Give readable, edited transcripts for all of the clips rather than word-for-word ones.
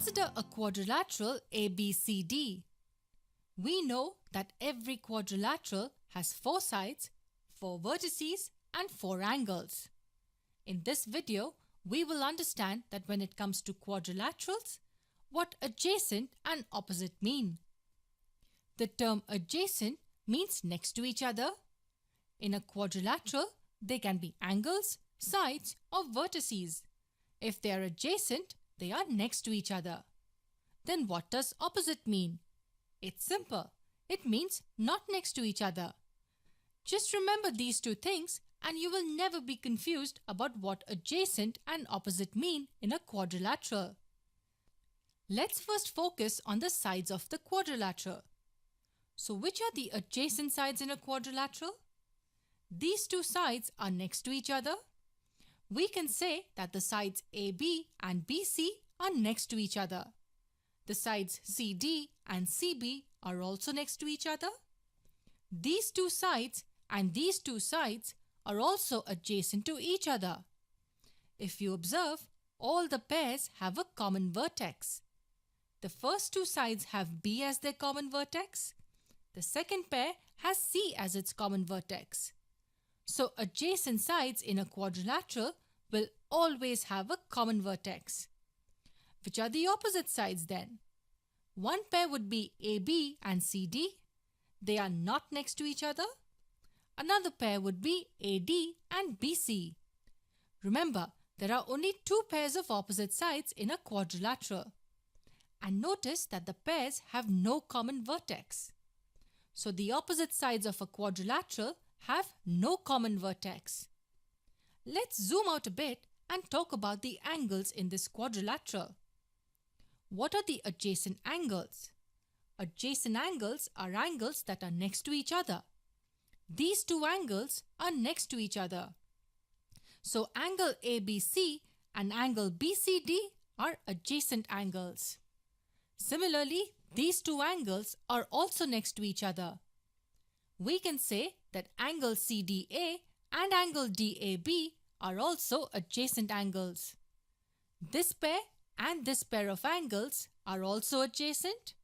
Consider a quadrilateral ABCD. We know that every quadrilateral has 4 sides, 4 vertices and 4 angles. In this video, we will understand that when it comes to quadrilaterals, what adjacent and opposite mean. The term adjacent means next to each other. In a quadrilateral, they can be angles, sides or vertices. If they are adjacent, they are next to each other. Then what does opposite mean? It's simple. It means not next to each other. Just remember these two things and you will never be confused about what adjacent and opposite mean in a quadrilateral. Let's first focus on the sides of the quadrilateral. So which are the adjacent sides in a quadrilateral? These two sides are next to each other. We can say that the sides AB and BC are next to each other. The sides CD and CB are also next to each other. These two sides and these two sides are also adjacent to each other. If you observe, all the pairs have a common vertex. The first two sides have B as their common vertex. The second pair has C as its common vertex. So adjacent sides in a quadrilateral will always have a common vertex. Which are the opposite sides then? One pair would be AB and CD. They are not next to each other. Another pair would be AD and BC. Remember, there are only two pairs of opposite sides in a quadrilateral. And notice that the pairs have no common vertex. So the opposite sides of a quadrilateral have no common vertex. Let's zoom out a bit and talk about the angles in this quadrilateral. What are the adjacent angles? Adjacent angles are angles that are next to each other. These two angles are next to each other. So angle ABC and angle BCD are adjacent angles. Similarly, these two angles are also next to each other. We can say that angle CDA and angle DAB are also adjacent angles. This pair and this pair of angles are also adjacent.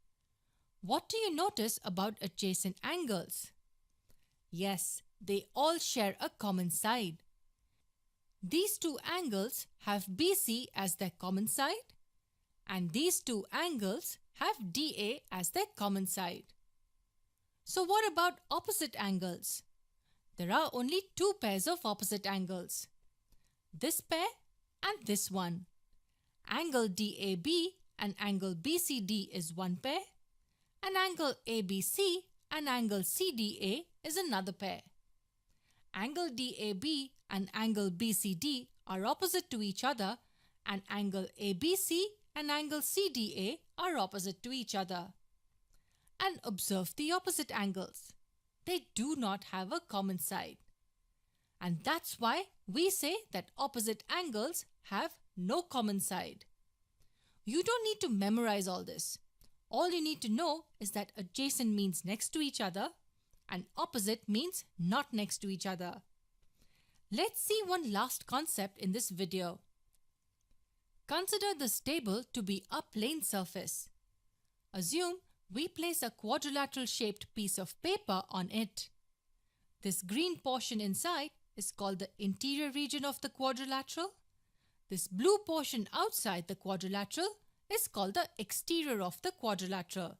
What do you notice about adjacent angles? Yes, they all share a common side. These two angles have BC as their common side, and these two angles have DA as their common side. So what about opposite angles? There are only two pairs of opposite angles. This pair and this one. Angle DAB and angle BCD is one pair, and angle ABC and angle CDA is another pair. Angle DAB and angle BCD are opposite to each other, and angle ABC and angle CDA are opposite to each other. And observe the opposite angles. They do not have a common side. And that's why we say that opposite angles have no common side. You don't need to memorize all this. All you need to know is that adjacent means next to each other and opposite means not next to each other. Let's see one last concept in this video. Consider this table to be a plane surface. Assume we place a quadrilateral shaped piece of paper on it. This green portion inside is called the interior region of the quadrilateral. This blue portion outside the quadrilateral is called the exterior of the quadrilateral.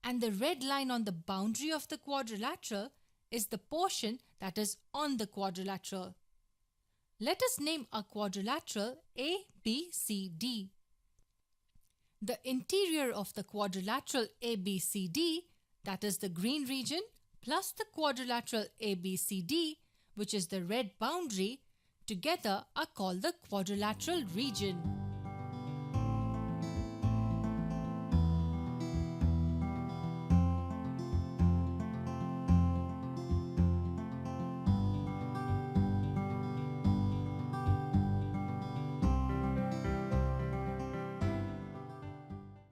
And the red line on the boundary of the quadrilateral is the portion that is on the quadrilateral. Let us name our quadrilateral A, B, C, D. The interior of the quadrilateral ABCD, that is the green region, plus the quadrilateral ABCD, which is the red boundary, together are called the quadrilateral region.